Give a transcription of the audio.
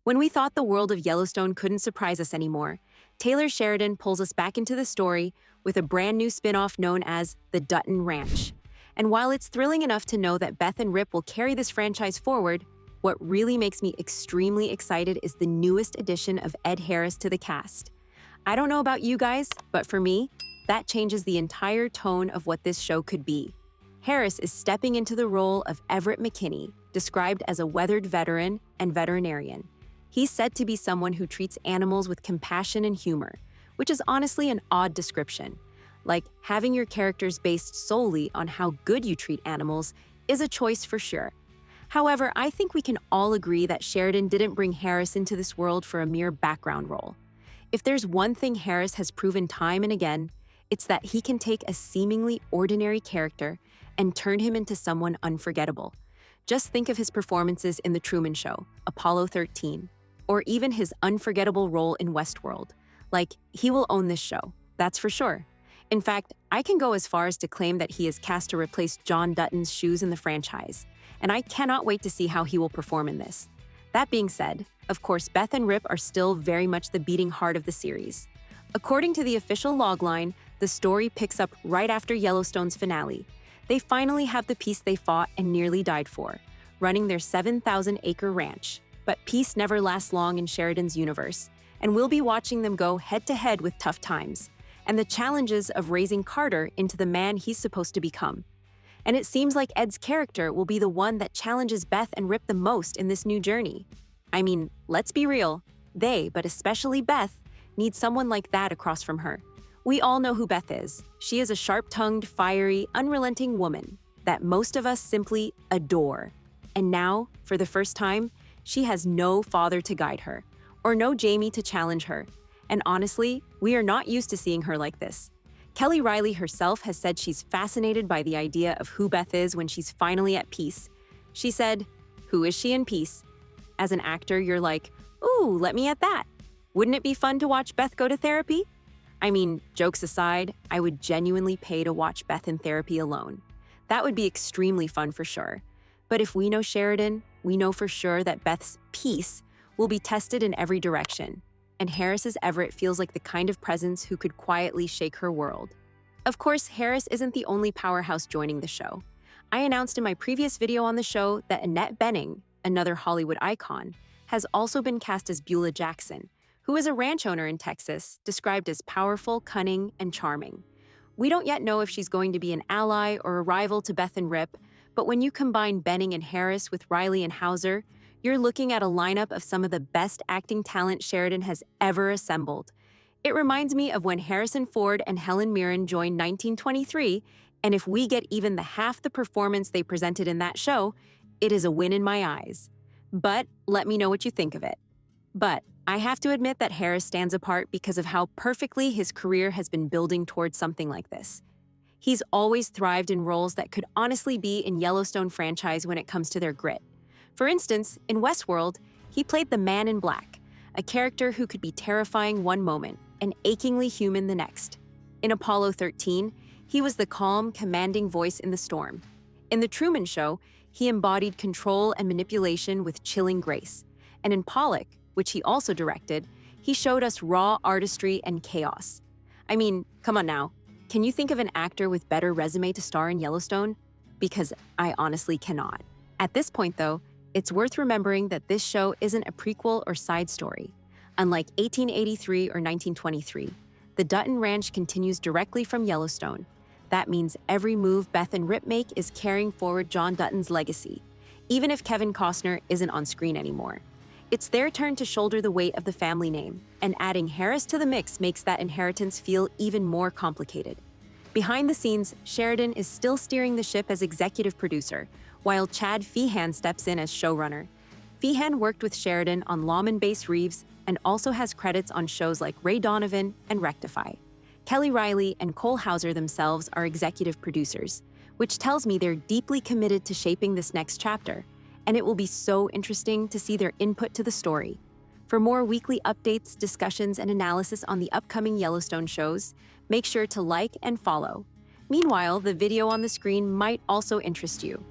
When we thought the world of Yellowstone couldn't surprise us anymore, Taylor Sheridan pulls us back into the story with a brand new spin-off known as The Dutton Ranch. And while it's thrilling enough to know that Beth and Rip will carry this franchise forward, what really makes me extremely excited is the newest addition of Ed Harris to the cast. I don't know about you guys, but for me, that changes the entire tone of what this show could be. Harris is stepping into the role of Everett McKinney, described as a weathered veteran and veterinarian. He's said to be someone who treats animals with compassion and humor, which is honestly an odd description. Like, having your characters based solely on how good you treat animals is a choice for sure. However, I think we can all agree that Sheridan didn't bring Harris into this world for a mere background role. If there's one thing Harris has proven time and again, it's that he can take a seemingly ordinary character and turn him into someone unforgettable. Just think of his performances in The Truman Show, Apollo 13, or even his unforgettable role in Westworld. Like, he will own this show, that's for sure. In fact, I can go as far as to claim that he is cast to replace John Dutton's shoes in the franchise, and I cannot wait to see how he will perform in this. That being said, of course, Beth and Rip are still very much the beating heart of the series. According to the official logline, the story picks up right after Yellowstone's finale. They finally have the peace they fought and nearly died for, running their 7,000-acre ranch. But peace never lasts long in Sheridan's universe, and we'll be watching them go head-to-head with tough times, and the challenges of raising Carter into the man he's supposed to become. And it seems like Ed's character will be the one that challenges Beth and Rip the most in this new journey. I mean, let's be real, they, but especially Beth, need someone like that across from her. We all know who Beth is. She is a sharp-tongued, fiery, unrelenting woman that most of us simply adore. And now, for the first time, she has no father to guide her, or no Jamie to challenge her. And honestly, we are not used to seeing her like this. Kelly Riley herself has said she's fascinated by the idea of who Beth is when she's finally at peace. She said, "Who is she in peace?" As an actor, you're like, "Ooh, let me at that." Wouldn't it be fun to watch Beth go to therapy? I mean, jokes aside, I would genuinely pay to watch Beth in therapy alone. That would be extremely fun for sure. But if we know Sheridan, we know for sure that Beth's peace will be tested in every direction. And Harris's Everett feels like the kind of presence who could quietly shake her world. Of course, Harris isn't the only powerhouse joining the show. I announced in my previous video on the show that Annette Bening, another Hollywood icon, has also been cast as Beulah Jackson, who is a ranch owner in Texas, described as powerful, cunning, and charming. We don't yet know if she's going to be an ally or a rival to Beth and Rip, but when you combine Bening and Harris with Riley and Hauser, you're looking at a lineup of some of the best acting talent Sheridan has ever assembled. It reminds me of when Harrison Ford and Helen Mirren joined 1923, and if we get even the half the performance they presented in that show, it is a win in my eyes. But let me know what you think of it. But I have to admit that Harris stands apart because of how perfectly his career has been building towards something like this. He's always thrived in roles that could honestly be in Yellowstone franchise when it comes to their grit. For instance, in Westworld, he played the Man in Black, a character who could be terrifying one moment and achingly human the next. In Apollo 13, he was the calm, commanding voice in the storm. In The Truman Show, he embodied control and manipulation with chilling grace. And in Pollock, which he also directed, he showed us raw artistry and chaos. I mean, come on now. Can you think of an actor with better resume to star in Yellowstone? Because I honestly cannot. At this point, though, it's worth remembering that this show isn't a prequel or side story. Unlike 1883 or 1923, the Dutton Ranch continues directly from Yellowstone. That means every move Beth and Rip make is carrying forward John Dutton's legacy, even if Kevin Costner isn't on screen anymore. It's their turn to shoulder the weight of the family name, and adding Harris to the mix makes that inheritance feel even more complicated. Behind the scenes, Sheridan is still steering the ship as executive producer, while Chad Feehan steps in as showrunner. Feehan worked with Sheridan on Lawman Base Reeves and also has credits on shows like Ray Donovan and Rectify. Kelly Riley and Cole Hauser themselves are executive producers, which tells me they're deeply committed to shaping this next chapter, and it will be so interesting to see their input to the story. For more weekly updates, discussions, and analysis on the upcoming Yellowstone shows, make sure to like and follow. Meanwhile, the video on the screen might also interest you.